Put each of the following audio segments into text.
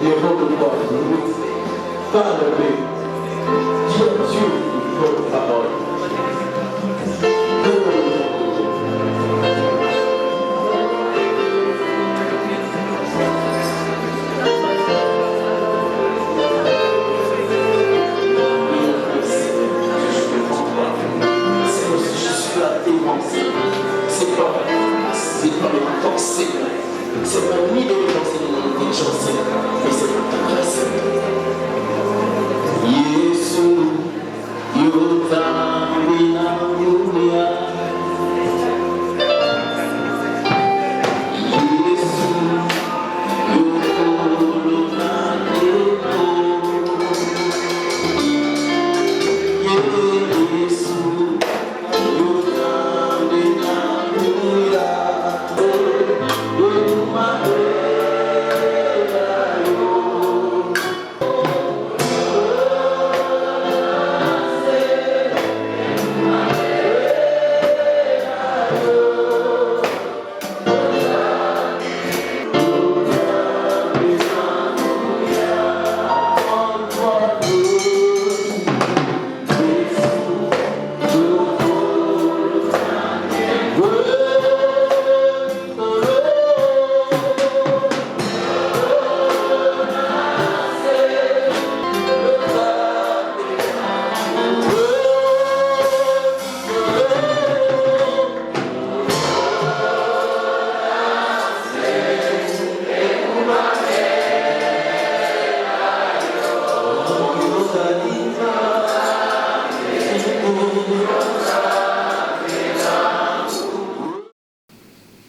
Et avant de pouvoir parler, dis à Dieu votre parole. C'est pas ni de l'enseignement ni de l'enseignement, mais c'est ta grâce. Yesu, yutamina dunia. Yesu, yukuluna nito. Yesu, yutamina dunia.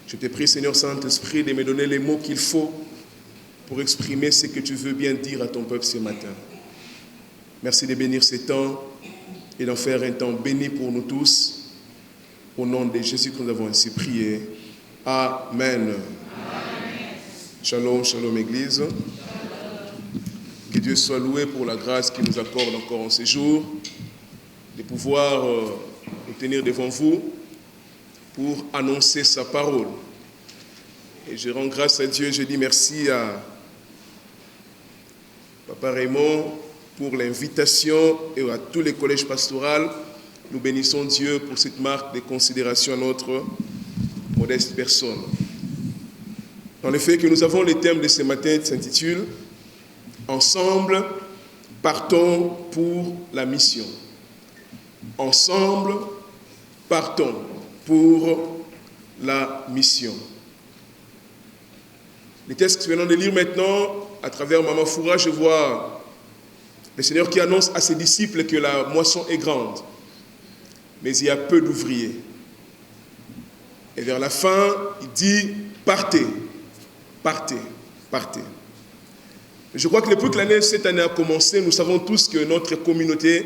Je te prie, Seigneur Saint-Esprit, de me donner les mots qu'il faut pour exprimer ce que tu veux bien dire à ton peuple ce matin. Merci de bénir ce temps et d'en faire un temps béni pour nous tous. Au nom de Jésus que nous avons ainsi prié. Amen. Shalom, shalom Église. Que Dieu soit loué pour la grâce qu'il nous accorde encore en ces jours, de pouvoir nous tenir devant vous pour annoncer sa parole. Et je rends grâce à Dieu, je dis merci à Papa Raymond pour l'invitation et à tous les collèges pastoraux. Nous bénissons Dieu pour cette marque de considération à notre modeste personne. En effet, que nous avons le thème de ce matin s'intitule « Ensemble, partons pour la mission ». Ensemble, partons pour la mission. Les textes que nous venons de lire maintenant, à travers Maman Foura, je vois le Seigneur qui annonce à ses disciples que la moisson est grande, mais il y a peu d'ouvriers. Et vers la fin, il dit « Partez, partez, partez ». Je crois que depuis que cette année a commencé, nous savons tous que notre communauté,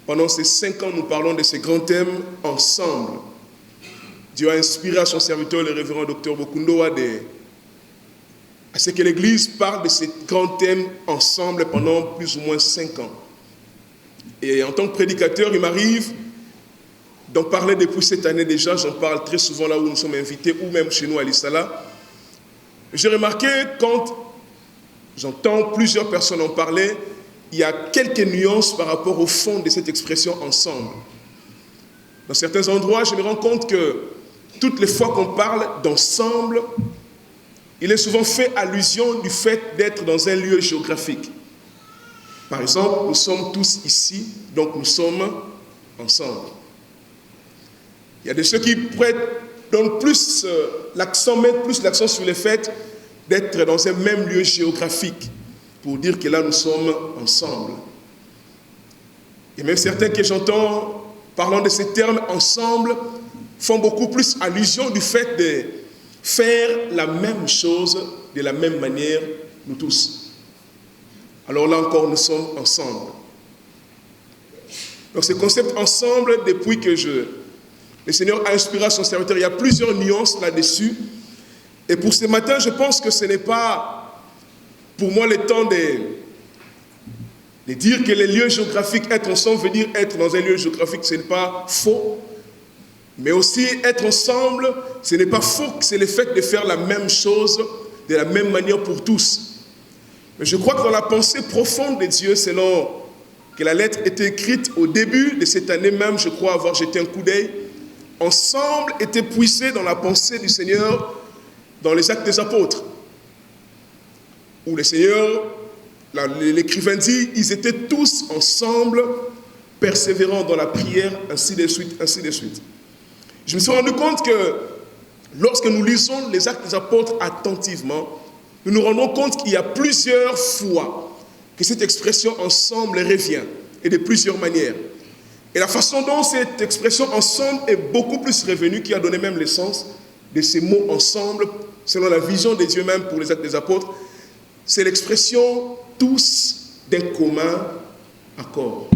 pendant ces 5 ans, nous parlons de ces grands thèmes ensemble. Dieu a inspiré à son serviteur, le révérend Dr Bokundo, à ce que l'Église parle de ces grands thèmes ensemble pendant plus ou moins 5 ans. Et en tant que prédicateur, il m'arrive d'en parler depuis cette année déjà. J'en parle très souvent là où nous sommes invités, ou même chez nous à l'Issala. J'ai remarqué, quand j'entends plusieurs personnes en parler, il y a quelques nuances par rapport au fond de cette expression « ensemble ». Dans certains endroits, je me rends compte que toutes les fois qu'on parle d'ensemble, il est souvent fait allusion du fait d'être dans un lieu géographique. Par exemple, nous sommes tous ici, donc nous sommes ensemble. Il y a de ceux qui donnent plus l'accent, mettent plus l'accent sur le fait d'être dans un même lieu géographique, pour dire que là nous sommes ensemble. Et même certains que j'entends parlant de ces termes ensemble font beaucoup plus allusion du fait de faire la même chose de la même manière, nous tous. Alors là encore, nous sommes ensemble. Donc ce concept ensemble, depuis que le Seigneur a inspiré à son serviteur, il y a plusieurs nuances là-dessus. Et pour ce matin, je pense que ce n'est pas pour moi le temps de dire que les lieux géographiques, être ensemble veut dire être dans un lieu géographique, ce n'est pas faux. Mais aussi être ensemble, ce n'est pas faux, c'est le fait de faire la même chose de la même manière pour tous. Mais je crois que dans la pensée profonde de Dieu, selon que la lettre était écrite au début de cette année même, je crois avoir jeté un coup d'œil, ensemble était puisé dans la pensée du Seigneur dans les Actes des Apôtres, où le Seigneur, l'écrivain dit, ils étaient tous ensemble, persévérant dans la prière, ainsi de suite, ainsi de suite. Je me suis rendu compte que lorsque nous lisons les Actes des Apôtres attentivement, nous nous rendons compte qu'il y a plusieurs fois que cette expression ensemble revient, et de plusieurs manières. Et la façon dont cette expression ensemble est beaucoup plus revenue, qui a donné même le sens de ces mots ensemble, selon la vision de Dieu même pour les Actes des Apôtres, c'est l'expression tous d'un commun accord.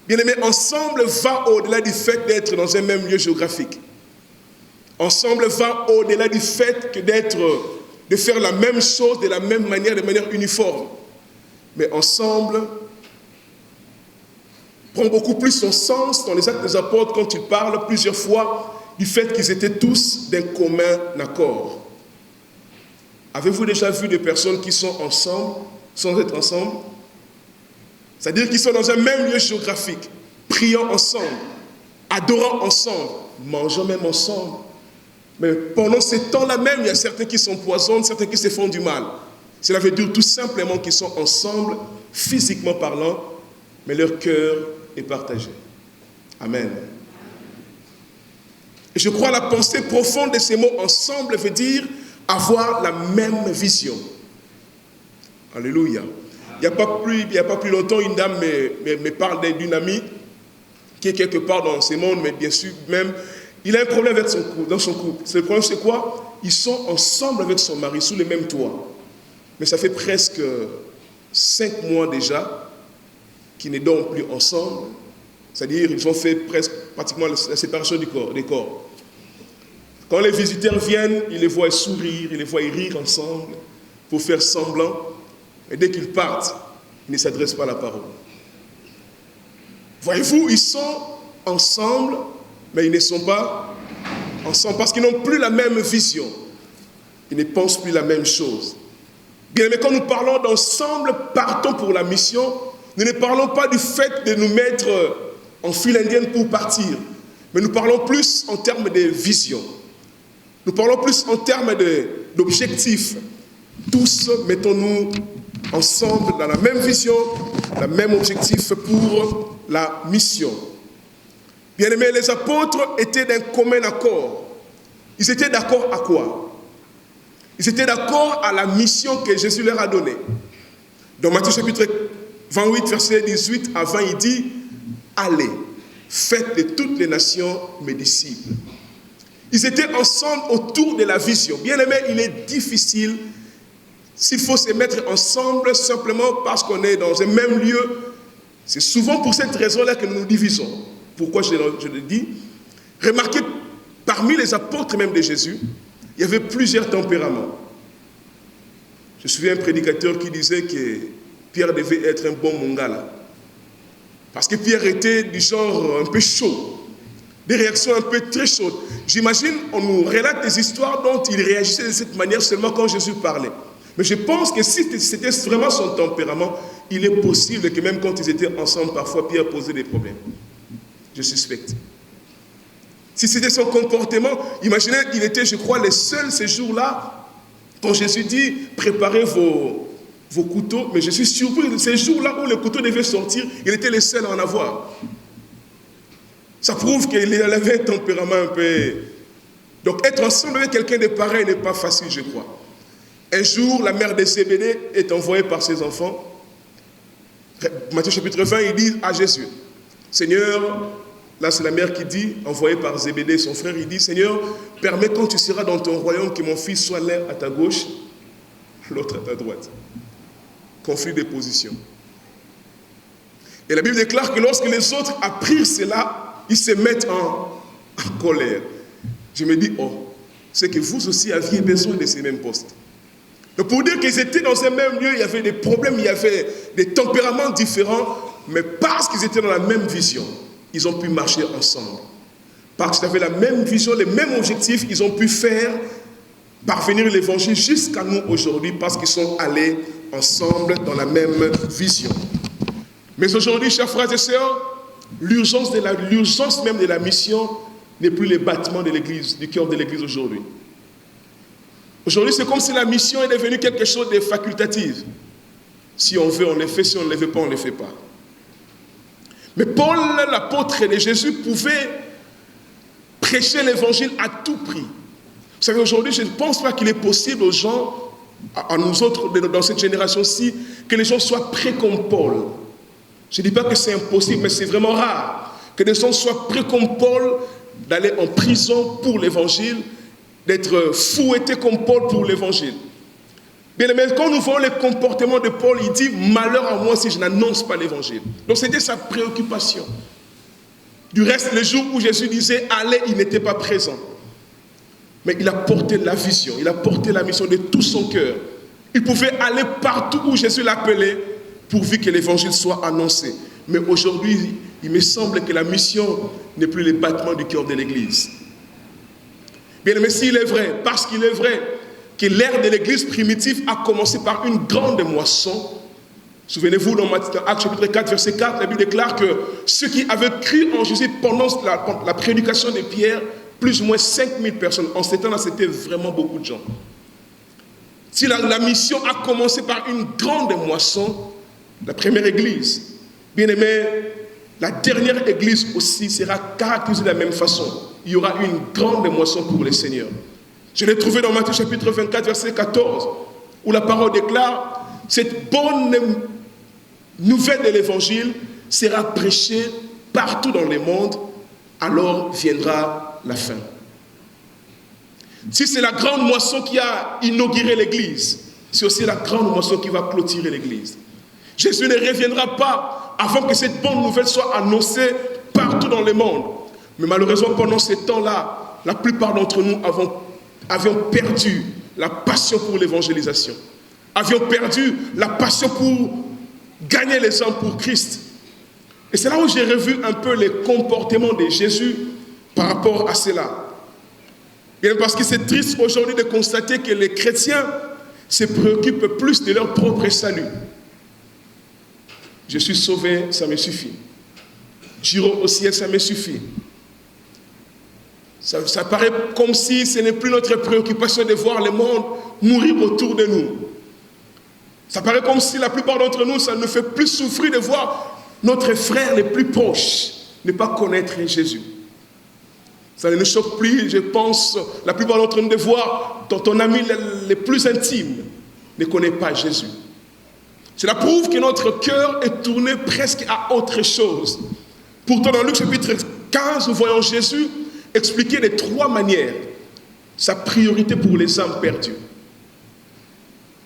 Bien-aimé, ensemble va au-delà du fait d'être dans un même lieu géographique. Ensemble va au-delà du fait que de faire la même chose de la même manière, de manière uniforme. Mais ensemble prend beaucoup plus son sens dans les Actes des Apôtres quand il parle plusieurs fois du fait qu'ils étaient tous d'un commun accord. Avez-vous déjà vu des personnes qui sont ensemble sans être ensemble? C'est-à-dire qu'ils sont dans un même lieu géographique, priant ensemble, adorant ensemble, mangeant même ensemble. Mais pendant ces temps-là même, il y a certains qui s'empoisonnent, certains qui se font du mal. Cela veut dire tout simplement qu'ils sont ensemble, physiquement parlant, mais leur cœur est partagé. Amen. Et je crois la pensée profonde de ces mots ensemble veut dire avoir la même vision. Alléluia. Il n'y a pas plus longtemps, une dame me parle d'une amie qui est quelque part dans ce monde, mais bien sûr, même, il a un problème avec dans son couple. Le problème, c'est quoi? Ils sont ensemble avec son mari, sous le même toit. Mais ça fait presque 5 mois déjà qu'ils ne dorment plus ensemble. C'est-à-dire, ils ont fait pratiquement la séparation des corps. Quand les visiteurs viennent, ils les voient sourire, ils les voient rire ensemble pour faire semblant. Et dès qu'ils partent, ils ne s'adressent pas à la parole. Voyez-vous, ils sont ensemble, mais ils ne sont pas ensemble parce qu'ils n'ont plus la même vision. Ils ne pensent plus la même chose. Bien, mais quand nous parlons d'ensemble, partons pour la mission, nous ne parlons pas du fait de nous mettre en file indienne pour partir, mais nous parlons plus en termes de vision. Nous parlons plus en termes d'objectifs. Tous mettons-nous ensemble dans la même vision, le même objectif pour la mission. Bien-aimés, les apôtres étaient d'un commun accord. Ils étaient d'accord à quoi? Ils étaient d'accord à la mission que Jésus leur a donnée. Dans Matthieu chapitre 28, verset 18 à 20, il dit « Allez, faites de toutes les nations mes disciples. » Ils étaient ensemble autour de la vision. Bien aimé, il est difficile, s'il faut se mettre ensemble simplement parce qu'on est dans un même lieu. C'est souvent pour cette raison-là que nous nous divisons. Pourquoi je le dis? Remarquez, parmi les apôtres même de Jésus, il y avait plusieurs tempéraments. Je me souviens d'un prédicateur qui disait que Pierre devait être un bon mongala. Parce que Pierre était du genre un peu chaud. Des réactions un peu très chaudes. J'imagine, on nous relate des histoires dont il réagissait de cette manière seulement quand Jésus parlait. Mais je pense que si c'était vraiment son tempérament, il est possible que même quand ils étaient ensemble, parfois Pierre posait des problèmes. Je suspecte. Si c'était son comportement, imaginez, il était, je crois, le seul ces jours-là, quand Jésus dit, préparez vos couteaux, mais je suis surpris, ces jours-là où le couteau devait sortir, il était le seul à en avoir. Ça prouve qu'il avait un tempérament un peu... Donc être ensemble avec quelqu'un de pareil n'est pas facile, je crois. Un jour, la mère de Zébédée est envoyée par ses enfants. Matthieu chapitre 20, il dit à Jésus, Seigneur, là c'est la mère qui dit, envoyée par Zébédée, son frère, il dit, Seigneur, permets quand tu seras dans ton royaume que mon fils soit l'un à ta gauche, l'autre à ta droite. Conflit de position. Et la Bible déclare que lorsque les autres apprirent cela, ils se mettent en colère. Je me dis, oh, c'est que vous aussi aviez besoin de ces mêmes postes. Donc pour dire qu'ils étaient dans un même lieu, il y avait des problèmes, il y avait des tempéraments différents, mais parce qu'ils étaient dans la même vision, ils ont pu marcher ensemble. Parce qu'ils avaient la même vision, les mêmes objectifs, ils ont pu faire parvenir l'évangile jusqu'à nous aujourd'hui parce qu'ils sont allés ensemble dans la même vision. Mais aujourd'hui, chers frères et sœurs, l'urgence même de la mission n'est plus les battements de l'église, du cœur de l'église aujourd'hui. Aujourd'hui, c'est comme si la mission est devenue quelque chose de facultatif. Si on veut, on le fait. Si on ne le veut pas, on ne le fait pas. Mais Paul, l'apôtre de Jésus, pouvait prêcher l'évangile à tout prix. Vous savez, aujourd'hui, je ne pense pas qu'il est possible aux gens, à nous autres, dans cette génération-ci, que les gens soient prêts comme Paul. Je ne dis pas que c'est impossible, mais c'est vraiment rare que les gens soient prêts comme Paul d'aller en prison pour l'évangile, d'être fouettés comme Paul pour l'évangile. Bien, mais quand nous voyons les comportements de Paul, il dit « Malheur à moi si je n'annonce pas l'évangile ». Donc c'était sa préoccupation. Du reste, le jour où Jésus disait « Allez », il n'était pas présent. Mais il a porté la vision, il a porté la mission de tout son cœur. Il pouvait aller partout où Jésus l'appelait pourvu que l'évangile soit annoncé. Mais aujourd'hui, il me semble que la mission n'est plus les battements du cœur de l'Église. Bien, mais s'il est vrai, parce qu'il est vrai que l'ère de l'Église primitive a commencé par une grande moisson. Souvenez-vous, dans Actes chapitre 4, verset 4, la Bible déclare que ceux qui avaient cru en Jésus pendant la prédication de Pierre, plus ou moins 5000 personnes. En ces temps-là, c'était vraiment beaucoup de gens. Si la mission a commencé par une grande moisson, la première église, bien aimé, la dernière église aussi sera caractérisée de la même façon. Il y aura une grande moisson pour le Seigneur. Je l'ai trouvé dans Matthieu chapitre 24, verset 14, où la parole déclare « Cette bonne nouvelle de l'évangile sera prêchée partout dans le monde, alors viendra la fin. » Si c'est la grande moisson qui a inauguré l'église, c'est aussi la grande moisson qui va clôturer l'église. Jésus ne reviendra pas avant que cette bonne nouvelle soit annoncée partout dans le monde. Mais malheureusement, pendant ce temps-là, la plupart d'entre nous avions perdu la passion pour l'évangélisation. Avions perdu la passion pour gagner les hommes pour Christ. Et c'est là où j'ai revu un peu les comportements de Jésus par rapport à cela. Bien, parce que c'est triste aujourd'hui de constater que les chrétiens se préoccupent plus de leur propre salut. Je suis sauvé, ça me suffit. J'irai au ciel, ça me suffit. Ça paraît comme si ce n'est plus notre préoccupation de voir le monde mourir autour de nous. Ça paraît comme si la plupart d'entre nous, ça nous fait plus souffrir de voir notre frère les plus proches ne pas connaître Jésus. Ça ne nous choque plus, je pense, la plupart d'entre nous de voir ton ami le plus intime ne connaît pas Jésus. Cela prouve que notre cœur est tourné presque à autre chose. Pourtant, dans Luc chapitre 15, nous voyons Jésus expliquer de 3 manières sa priorité pour les âmes perdues.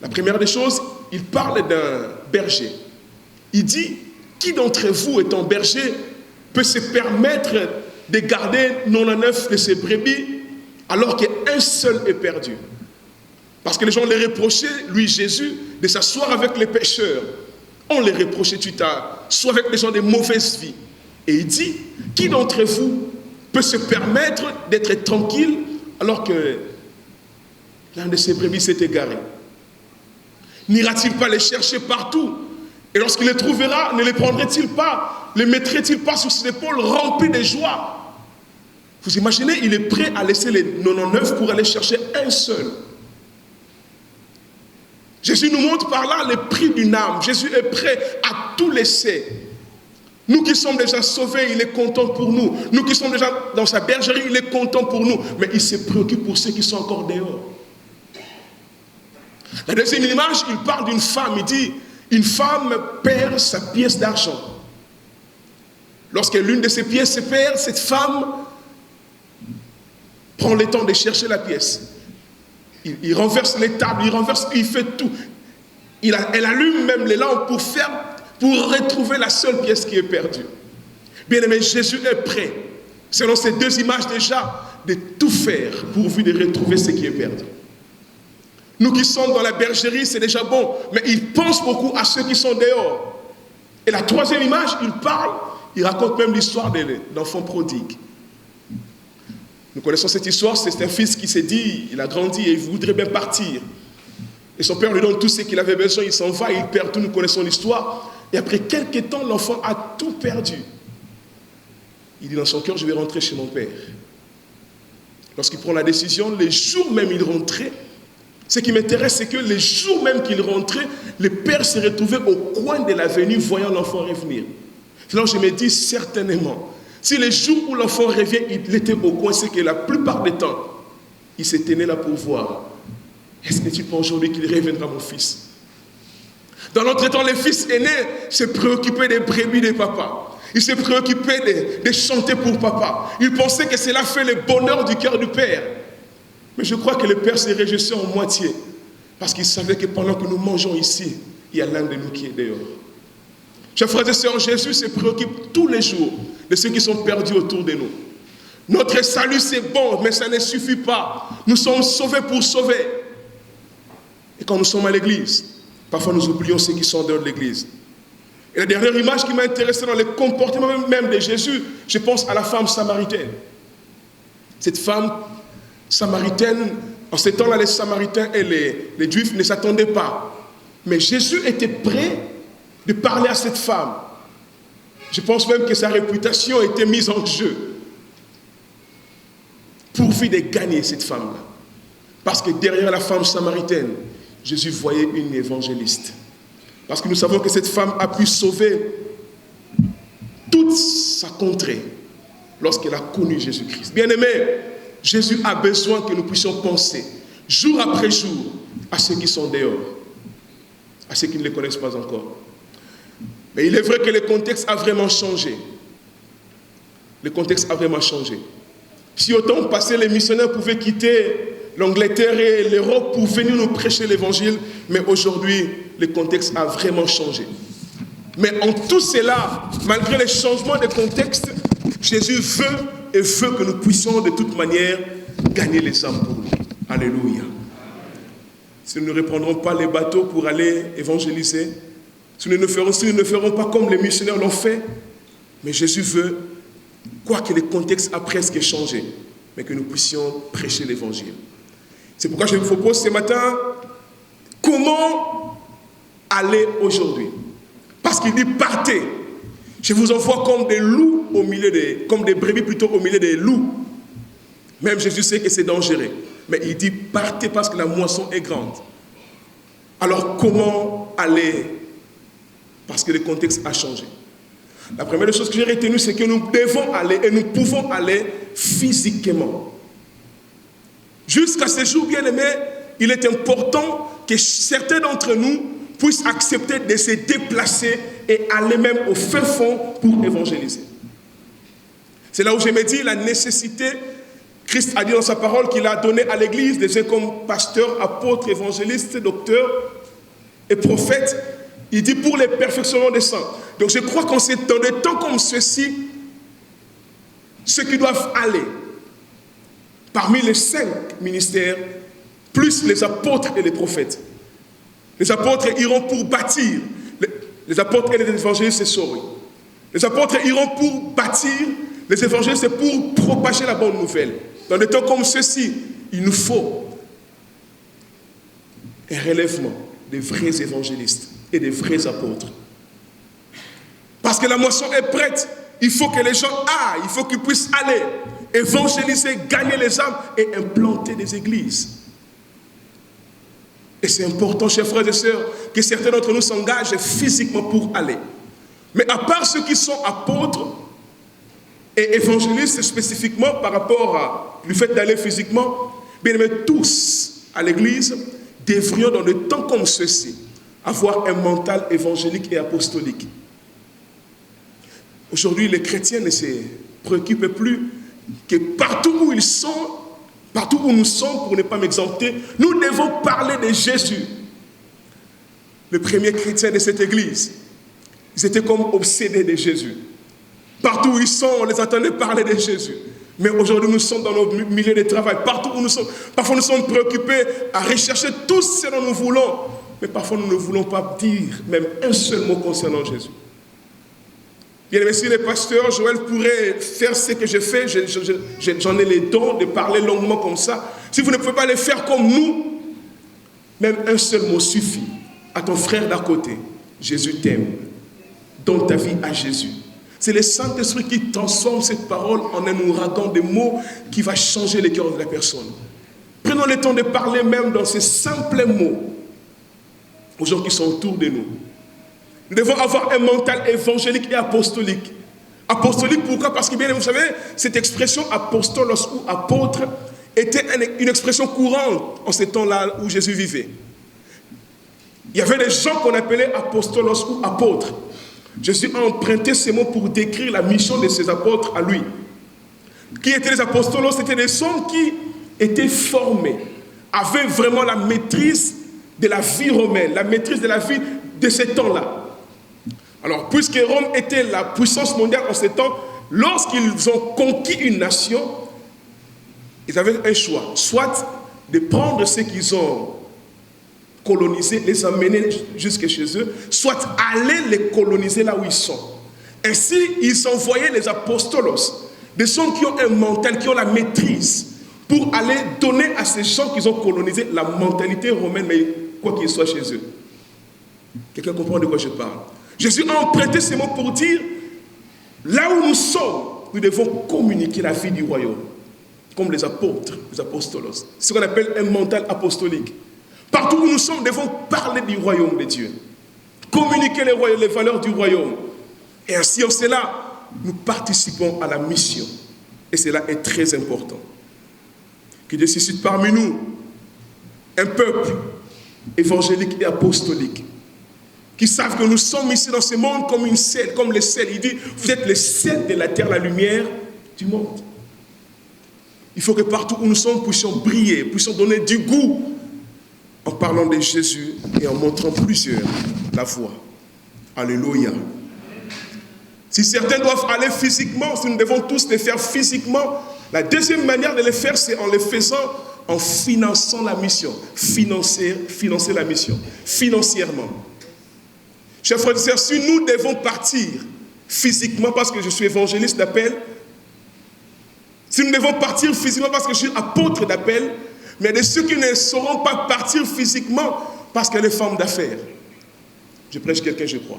La première des choses, il parle d'un berger. Il dit, qui d'entre vous étant berger peut se permettre de garder 99 de ses brebis alors qu'un seul est perdu? Parce que les gens les reprochaient, lui Jésus, de s'asseoir avec les pécheurs. On les reprochait, tu t'assois avec les gens de mauvaise vie. Et il dit, qui d'entre vous peut se permettre d'être tranquille alors que l'un de ses brebis s'est égaré? N'ira-t-il pas les chercher partout? Et lorsqu'il les trouvera, ne les prendrait-il pas? Les mettrait-il pas sur ses épaules remplis de joie? Vous imaginez, il est prêt à laisser les 99 pour aller chercher un seul. Jésus nous montre par là le prix d'une âme. Jésus est prêt à tout laisser. Nous qui sommes déjà sauvés, il est content pour nous. Nous qui sommes déjà dans sa bergerie, il est content pour nous. Mais il se préoccupe pour ceux qui sont encore dehors. La deuxième image, il parle d'une femme. Il dit, une femme perd sa pièce d'argent. Lorsque l'une de ses pièces se perd, cette femme prend le temps de chercher la pièce. Il renverse les tables, il fait tout. Elle allume même les lampes pour retrouver la seule pièce qui est perdue. Bien aimé, Jésus est prêt, selon ces 2 images déjà, de tout faire pourvu de retrouver ce qui est perdu. Nous qui sommes dans la bergerie, c'est déjà bon, mais il pense beaucoup à ceux qui sont dehors. Et la 3e image, il raconte même l'histoire d'enfants prodigues. Nous connaissons cette histoire, c'est un fils qui s'est dit, il a grandi et il voudrait bien partir. Et son père lui donne tout ce qu'il avait besoin, il s'en va, il perd tout, nous connaissons l'histoire. Et après quelques temps, l'enfant a tout perdu. Il dit dans son cœur, je vais rentrer chez mon père. Lorsqu'il prend la décision, les jours même il rentrait, ce qui m'intéresse, c'est que les jours même qu'il rentrait, le père se retrouvait au coin de l'avenue voyant l'enfant revenir. C'est là où je me dis certainement, si les jours où l'enfant revient, il était au coin, c'est que la plupart du temps, il se tenait là pour voir. Est-ce que tu penses aujourd'hui qu'il reviendra, mon fils? Dans notre temps, le fils aîné se préoccupait des brebis de papa. Il se préoccupait de chanter pour papa. Il pensait que cela fait le bonheur du cœur du père. Mais je crois que le père se réjouissait en moitié. Parce qu'il savait que pendant que nous mangeons ici, il y a l'un de nous qui est dehors. Chers frères et sœurs, Jésus se préoccupe tous les jours de ceux qui sont perdus autour de nous. Notre salut, c'est bon, mais ça ne suffit pas. Nous sommes sauvés pour sauver. Et quand nous sommes à l'église, parfois nous oublions ceux qui sont dehors de l'église. Et la dernière image qui m'a intéressé dans le comportement même de Jésus, je pense à la femme samaritaine. Cette femme samaritaine, en ces temps-là, les Samaritains et les Juifs ne s'attendaient pas. Mais Jésus était prêt de parler à cette femme. Je pense même que sa réputation était mise en jeu. Pourvu de gagner cette femme-là. Parce que derrière la femme samaritaine, Jésus voyait une évangéliste. Parce que nous savons que cette femme a pu sauver toute sa contrée lorsqu'elle a connu Jésus-Christ. Bien-aimé, Jésus a besoin que nous puissions penser jour après jour à ceux qui sont dehors, à ceux qui ne les connaissent pas encore. Mais il est vrai que le contexte a vraiment changé. Le contexte a vraiment changé. Si au temps passé, les missionnaires pouvaient quitter l'Angleterre et l'Europe pour venir nous prêcher l'évangile, mais aujourd'hui, le contexte a vraiment changé. Mais en tout cela, malgré les changements de contexte, Jésus veut que nous puissions de toute manière gagner les âmes pour lui. Alléluia. Si nous ne reprendrons pas les bateaux pour aller évangéliser, si nous ne ferons pas comme les missionnaires l'ont fait, mais Jésus veut, quoique le contexte a presque changé, mais que nous puissions prêcher l'évangile. C'est pourquoi je vous propose ce matin, comment aller aujourd'hui? Parce qu'il dit partez. Je vous envoie comme des loups au milieu comme des brebis plutôt au milieu des loups. Même Jésus sait que c'est dangereux. Mais il dit partez parce que la moisson est grande. Alors comment aller? Parce que le contexte a changé. La première chose que j'ai retenue, c'est que nous devons aller et nous pouvons aller physiquement. Jusqu'à ce jour, bien-aimé, il est important que certains d'entre nous puissent accepter de se déplacer et aller même au fin fond pour évangéliser. C'est là où je me dis la nécessité, Christ a dit dans sa parole qu'il a donné à l'Église des gens comme pasteurs, apôtres, évangélistes, docteurs et prophètes. Il dit pour le perfectionnement des saints. Donc je crois qu'en ces temps, des temps comme ceux-ci, ceux qui doivent aller parmi les 5 ministères, plus les apôtres et les prophètes. Les apôtres iront pour bâtir. Les apôtres et les évangélistes, c'est sauvé. Les apôtres iront pour bâtir. Les évangélistes, c'est pour propager la bonne nouvelle. Dans des temps comme ceux-ci, il nous faut un relèvement des vrais évangélistes et des vrais apôtres. Parce que la moisson est prête. Il faut que les gens aillent. Il faut qu'ils puissent aller évangéliser, gagner les âmes et implanter des églises. Et c'est important, chers frères et sœurs, que certains d'entre nous s'engagent physiquement pour aller. Mais à part ceux qui sont apôtres et évangélistes spécifiquement par rapport à le fait d'aller physiquement, bien aimés, tous à l'église devrions dans des temps comme ceux-ci avoir un mental évangélique et apostolique. Aujourd'hui, les chrétiens ne se préoccupent plus que partout où ils sont, partout où nous sommes, pour ne pas m'exempter, nous devons parler de Jésus. Les premiers chrétiens de cette église, ils étaient comme obsédés de Jésus. Partout où ils sont, on les entendait parler de Jésus. Mais aujourd'hui, nous sommes dans nos milieux de travail. Partout où nous sommes, parfois nous sommes préoccupés à rechercher tout ce dont nous voulons. Mais parfois, nous ne voulons pas dire même un seul mot concernant Jésus. Bien aimé, si le pasteur Joël pourrait faire ce que je fais, j'en ai les dons de parler longuement comme ça. Si vous ne pouvez pas le faire comme nous, même un seul mot suffit. À ton frère d'à côté, Jésus t'aime. Donne ta vie à Jésus. C'est le Saint-Esprit qui transforme cette parole en un ouragan de mots qui va changer le cœur de la personne. Prenons le temps de parler même dans ces simples mots aux gens qui sont autour de nous. Nous devons avoir un mental évangélique et apostolique. Apostolique, pourquoi? Parce que bien, vous savez, cette expression apostolos ou apôtre était une expression courante en ces temps-là où Jésus vivait. Il y avait des gens qu'on appelait apostolos ou apôtres. Jésus a emprunté ces mots pour décrire la mission de ses apôtres à lui. Qui étaient les apostolos? C'était des hommes qui étaient formés, avaient vraiment la maîtrise de la vie romaine, la maîtrise de la vie de ces temps-là. Alors, puisque Rome était la puissance mondiale en ces temps, lorsqu'ils ont conquis une nation, ils avaient un choix, soit de prendre ceux qu'ils ont colonisés, les amener jusque chez eux, soit aller les coloniser là où ils sont. Ainsi, ils envoyaient les apostolos, des hommes qui ont un mental, qui ont la maîtrise, pour aller donner à ces gens qu'ils ont colonisés la mentalité romaine, mais quoi qu'il soit chez eux. Quelqu'un comprend de quoi je parle? Jésus a emprunté ces mots pour dire, là où nous sommes, nous devons communiquer la vie du royaume, comme les apôtres, les apostolos. C'est ce qu'on appelle un mental apostolique. Partout où nous sommes, nous devons parler du royaume de Dieu, communiquer les valeurs du royaume. Et ainsi, en cela, nous participons à la mission. Et cela est très important. Que Dieu suscite parmi nous un peuple évangélique et apostolique, qui savent que nous sommes ici dans ce monde comme une sel, comme le sel. Il dit, vous êtes le sel de la terre, la lumière du monde. Il faut que partout où nous sommes, puissions briller, puissions donner du goût en parlant de Jésus et en montrant plusieurs la voie. Alléluia. Si certains doivent aller physiquement, si nous devons tous le faire physiquement, la deuxième manière de le faire, c'est en le faisant, en finançant la mission. Financer la mission, financièrement. Chers frères et sœurs, si nous devons partir physiquement parce que je suis évangéliste d'appel, si nous devons partir physiquement parce que je suis apôtre d'appel, mais de ceux qui ne sauront pas partir physiquement parce qu'elle est femme d'affaires. Je prêche quelqu'un, je crois.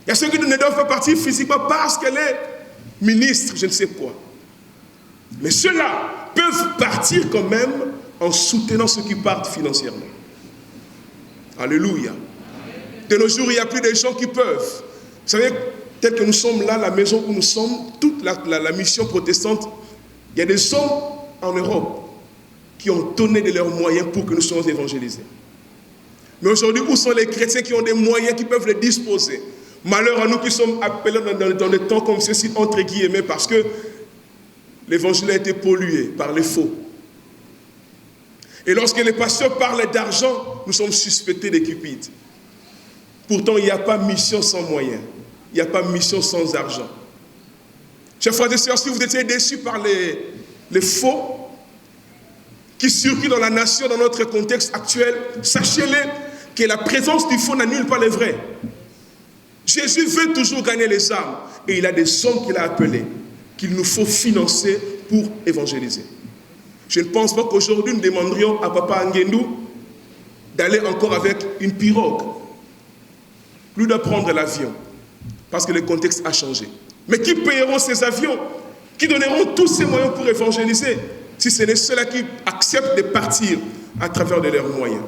Il y a ceux qui ne doivent pas partir physiquement parce qu'elle est ministre, je ne sais quoi. Mais ceux-là peuvent partir quand même en soutenant ceux qui partent financièrement. Alléluia. De nos jours, il n'y a plus de gens qui peuvent. Vous savez, tel que nous sommes là, la maison où nous sommes, toute la mission protestante, il y a des hommes en Europe qui ont donné de leurs moyens pour que nous soyons évangélisés. Mais aujourd'hui, où sont les chrétiens qui ont des moyens, qui peuvent les disposer? Malheur à nous qui sommes appelés dans des temps comme ceci, entre guillemets, parce que l'évangile a été pollué par les faux. Et lorsque les pasteurs parlent d'argent, nous sommes suspectés de cupides. Pourtant, il n'y a pas mission sans moyens. Il n'y a pas mission sans argent. Chers frères et sœurs, si vous étiez déçus par les faux qui circulent dans la nation, dans notre contexte actuel, sachez-le que la présence du faux n'annule pas les vrais. Jésus veut toujours gagner les âmes. Et il a des hommes qu'il a appelés, qu'il nous faut financer pour évangéliser. Je ne pense pas qu'aujourd'hui nous demanderions à Papa Nguendou d'aller encore avec une pirogue. Plus de prendre l'avion, parce que le contexte a changé. Mais qui payeront ces avions? Qui donneront tous ces moyens pour évangéliser? Si ce n'est ceux-là qui acceptent de partir à travers de leurs moyens.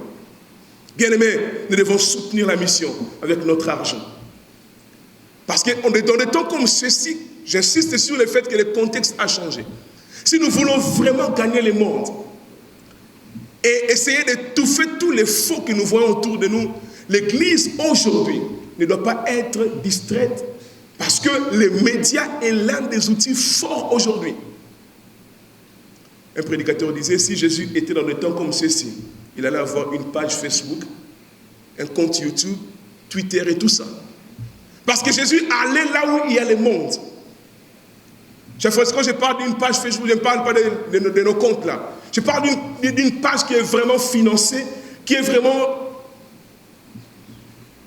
Bien-aimés, nous devons soutenir la mission avec notre argent. Parce qu'on est dans des temps comme ceci, j'insiste sur le fait que le contexte a changé. Si nous voulons vraiment gagner le monde et essayer d'étouffer tous les faux que nous voyons autour de nous, l'Église aujourd'hui ne doit pas être distraite parce que les médias est l'un des outils forts aujourd'hui. Un prédicateur disait, si Jésus était dans des temps comme ceci, il allait avoir une page Facebook, un compte YouTube, Twitter et tout ça. Parce que Jésus allait là où il y a le monde. Quand je parle d'une page Facebook, je ne parle pas de nos comptes là. Je parle d'une page qui est vraiment financée, qui est vraiment...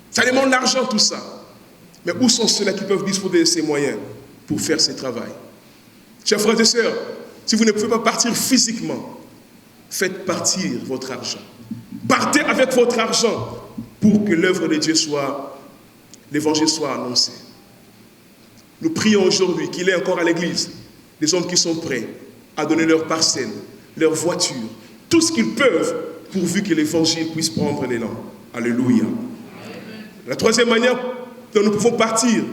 Ça demande l'argent tout ça. Mais où sont ceux-là qui peuvent disposer de ces moyens pour faire ce travail? Chers frères et sœurs, si vous ne pouvez pas partir physiquement, faites partir votre argent. Partez avec votre argent pour que l'œuvre de Dieu l'évangile soit annoncé. Nous prions aujourd'hui qu'il y ait encore à l'église des hommes qui sont prêts à donner leurs parcelles, leurs voitures, tout ce qu'ils peuvent pourvu que l'évangile puisse prendre l'élan. Alléluia. La troisième manière dont nous pouvons partir,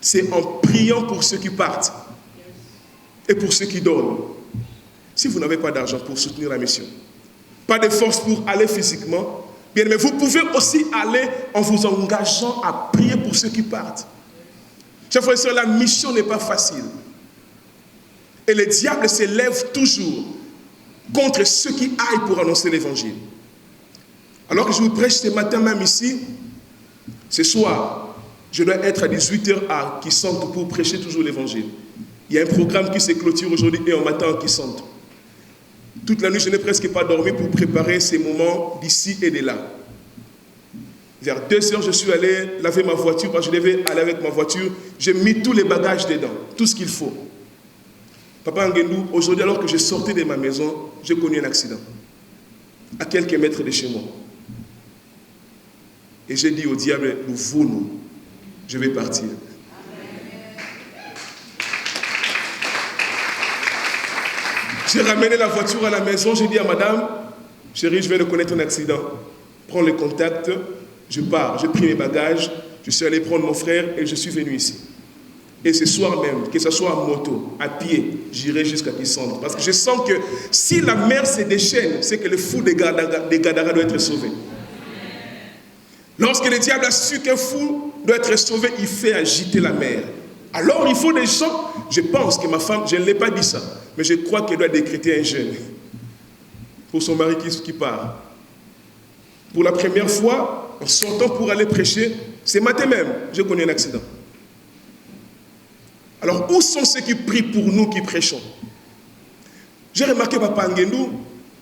c'est en priant pour ceux qui partent et pour ceux qui donnent. Si vous n'avez pas d'argent pour soutenir la mission, pas de force pour aller physiquement, bien, mais vous pouvez aussi aller en vous engageant à prier pour ceux qui partent. Chers frères et sœurs, la mission n'est pas facile. Et le diable s'élève toujours contre ceux qui aillent pour annoncer l'évangile. Alors que je vous prêche ce matin même ici, ce soir, je dois être à 18h à Kisante pour prêcher toujours l'évangile. Il y a un programme qui se clôture aujourd'hui et en matin à Kisante. Toute la nuit, je n'ai presque pas dormi pour préparer ces moments d'ici et de là. Vers 2h, je suis allé laver ma voiture, parce que je devais aller avec ma voiture. J'ai mis tous les bagages dedans, tout ce qu'il faut. Papa Ngendou, aujourd'hui, alors que je sortais de ma maison, j'ai connu un accident. À quelques mètres de chez moi. Et j'ai dit au diable, nous voulons, je vais partir. J'ai ramené la voiture à la maison, j'ai dit à madame, chérie, je viens de connaître un accident. Prends le contact, je pars. J'ai pris mes bagages, je suis allé prendre mon frère et je suis venu ici. Et ce soir même, que ce soit en moto, à pied, j'irai jusqu'à Kisante. Parce que je sens que si la mer se déchaîne, c'est que le fou des Gadara doit être sauvé. Lorsque le diable a su qu'un fou doit être sauvé, il fait agiter la mer. Alors il faut des gens, je pense que ma femme, je ne l'ai pas dit ça, mais je crois qu'elle doit décréter un jeûne pour son mari qui part. Pour la première fois, en sortant pour aller prêcher, ce matin même, j'ai connu un accident. Alors, où sont ceux qui prient pour nous qui prêchons? J'ai remarqué, Papa Ngendou,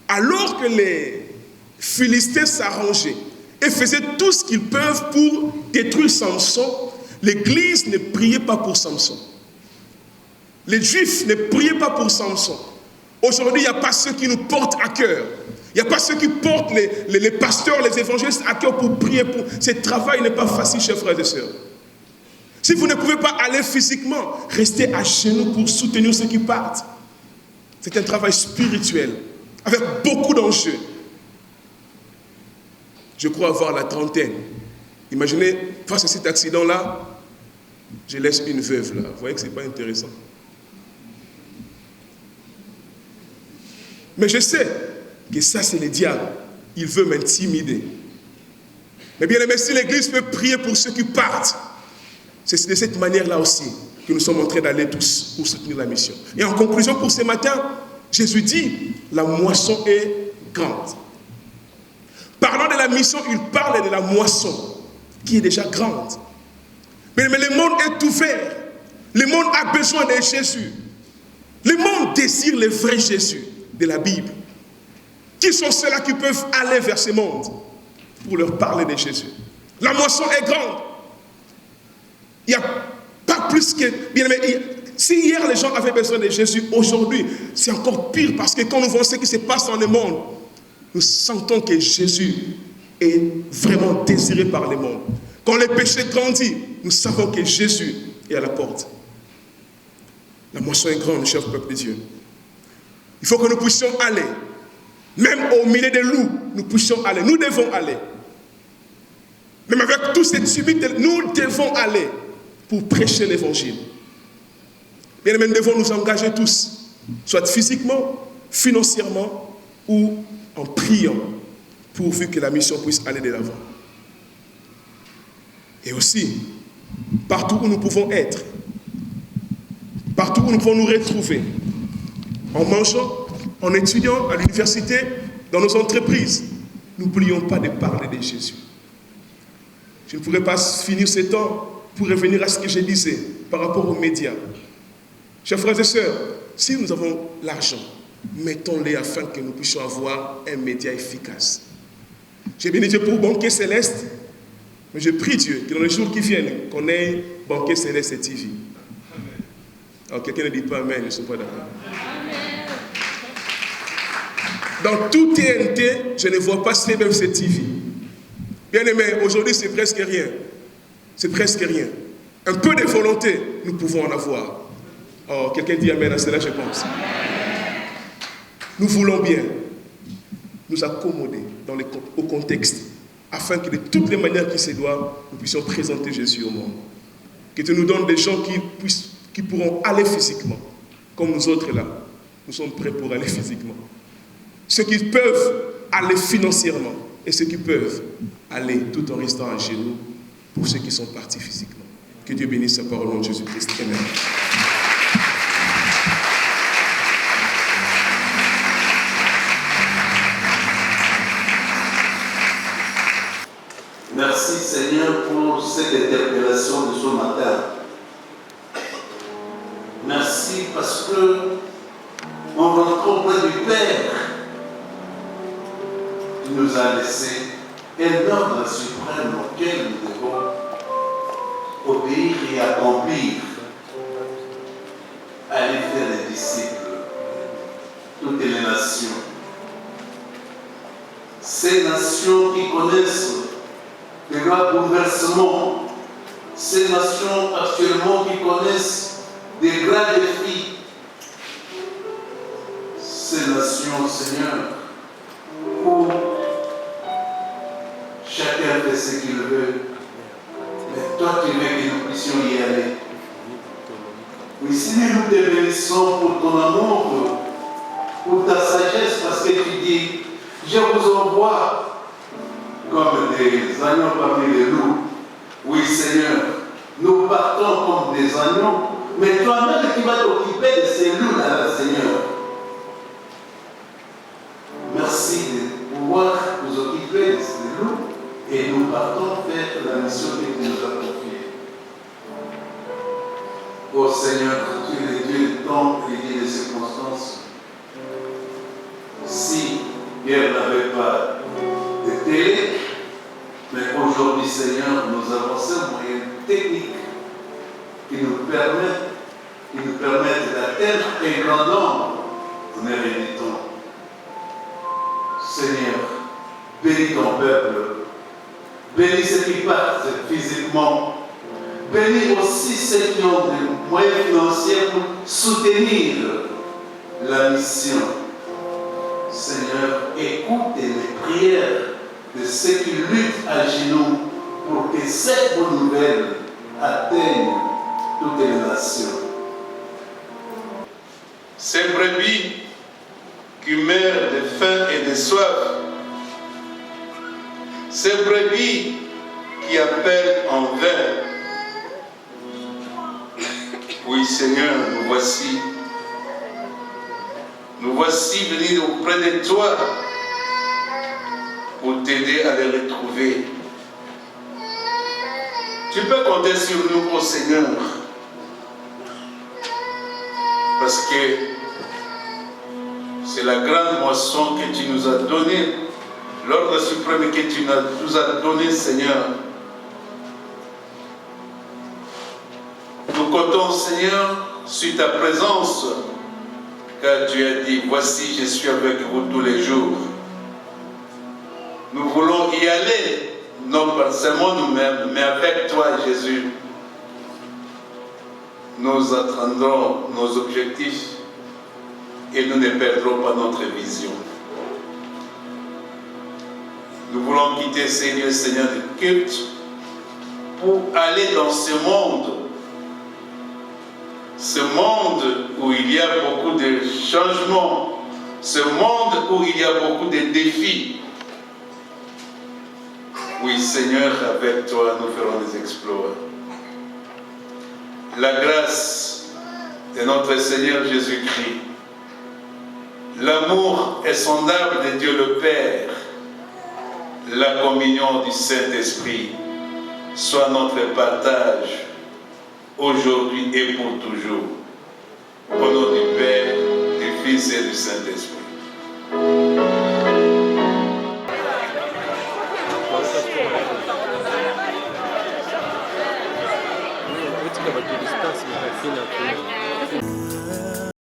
alors que les Philistins s'arrangeaient et faisaient tout ce qu'ils peuvent pour détruire Samson, l'Église ne priait pas pour Samson. Les Juifs ne priaient pas pour Samson. Aujourd'hui, il n'y a pas ceux qui nous portent à cœur. Il n'y a pas ceux qui portent les pasteurs, les évangélistes à cœur pour prier. Ce travail n'est pas facile, chers frères et sœurs. Si vous ne pouvez pas aller physiquement, restez à genoux pour soutenir ceux qui partent. C'est un travail spirituel, avec beaucoup d'enjeux. Je crois avoir la trentaine. Imaginez, face à cet accident-là, je laisse une veuve là. Vous voyez que ce n'est pas intéressant. Mais je sais que ça, c'est le diable. Il veut m'intimider. Mais bien aimé, si l'Église peut prier pour ceux qui partent, c'est de cette manière-là aussi que nous sommes en train d'aller tous pour soutenir la mission. Et en conclusion pour ce matin, Jésus dit, la moisson est grande. Parlant de la mission, il parle de la moisson qui est déjà grande. Mais le monde est ouvert. Le monde a besoin de Jésus. Le monde désire le vrai Jésus de la Bible. Qui sont ceux-là qui peuvent aller vers ce monde pour leur parler de Jésus? La moisson est grande. Il n'y a pas plus que... Bien aimé, si hier les gens avaient besoin de Jésus, aujourd'hui, c'est encore pire parce que quand nous voyons ce qui se passe dans le monde, nous sentons que Jésus est vraiment désiré par le monde. Quand le péché grandit, nous savons que Jésus est à la porte. La moisson est grande, cher peuple de Dieu. Il faut que nous puissions aller. Même au milieu des loups, nous puissions aller. Nous devons aller. Même avec tous ces tumulte, nous devons aller pour prêcher l'évangile. Bien aimés, nous devons nous engager tous, soit physiquement, financièrement ou en priant, pourvu que la mission puisse aller de l'avant. Et aussi, partout où nous pouvons être, partout où nous pouvons nous retrouver, en mangeant, en étudiant à l'université, dans nos entreprises, n'oublions pas de parler de Jésus. Je ne pourrais pas finir ce temps pour revenir à ce que je disais par rapport aux médias. Chers frères et sœurs, si nous avons l'argent, mettons-les afin que nous puissions avoir un média efficace. J'ai béni Dieu pour Banquet Céleste. Mais je prie Dieu que dans les jours qui viennent, qu'on ait banquet céleste et TV. Alors quelqu'un ne dit pas Amen, je ne suis pas d'accord. Dans tout TNT, je ne vois pas CBFC TV. Bien aimé, aujourd'hui c'est presque rien. C'est presque rien. Un peu de volonté, nous pouvons en avoir. Oh, quelqu'un dit Amen à cela, je pense. Nous voulons bien nous accommoder au contexte, afin que de toutes les manières qui se doivent, nous puissions présenter Jésus au monde. Que tu nous donnes des gens qui pourront aller physiquement, comme nous autres là. Nous sommes prêts pour aller physiquement. Ceux qui peuvent aller financièrement et ceux qui peuvent aller tout en restant à genoux pour ceux qui sont partis physiquement. Que Dieu bénisse sa parole au nom de Jésus-Christ. Amen. Merci Seigneur pour cette interpellation de ce matin. Merci parce que en rentrant auprès du Père, tu nous as laissé un ordre suprême auquel nous devons obéir et accomplir. Aller faire les disciples, toutes les nations. Ces nations qui connaissent des grands bouleversements, ces nations actuellement qui connaissent des grands défis, ces nations, Seigneur, où chacun fait ce qu'il veut, mais toi tu veux que nous puissions y aller. Oui, Seigneur, nous te bénissons pour ton amour, pour ta sagesse, parce que tu dis, je vous envoie comme des agneaux parmi les loups. Oui, Seigneur, nous partons comme des agneaux, mais toi-même qui vas t'occuper de ces loups-là, Seigneur. Merci de pouvoir nous occuper de ces loups et nous partons faire la mission que tu nous as confiée. Oh Seigneur, tu es le Dieu du temps et le Dieu des circonstances. Si hier n'avait pas de télé, mais aujourd'hui, Seigneur, nous avons ces moyens techniques qui nous permettent d'atteindre un grand nombre de méritants. Seigneur, bénis ton peuple, bénis ceux qui partent physiquement, bénis aussi ceux qui ont des moyens financiers pour soutenir la mission. Seigneur, écoute les prières de ceux qui luttent à genoux pour que cette bonne nouvelle atteigne toutes les nations. Ces brebis qui meurent de faim et de soif, ces brebis qui appellent en vain. Oui Seigneur, nous voici venus auprès de toi pour t'aider à les retrouver. Tu peux compter sur nous, ô Seigneur, parce que c'est la grande moisson que tu nous as donnée, l'ordre suprême que tu nous as donné, Seigneur. Nous comptons, Seigneur, sur ta présence, car tu as dit, voici, je suis avec vous tous les jours. Nous voulons y aller, non pas seulement nous-mêmes, mais avec toi, Jésus. Nous atteindrons nos objectifs et nous ne perdrons pas notre vision. Nous voulons quitter ces lieux, Seigneur, de culte pour aller dans ce monde où il y a beaucoup de changements, ce monde où il y a beaucoup de défis. Oui, Seigneur, avec toi, nous ferons des exploits. La grâce de notre Seigneur Jésus-Christ, l'amour insondable de Dieu le Père, la communion du Saint-Esprit, soit notre partage aujourd'hui et pour toujours. Au nom du Père, du Fils et du Saint-Esprit.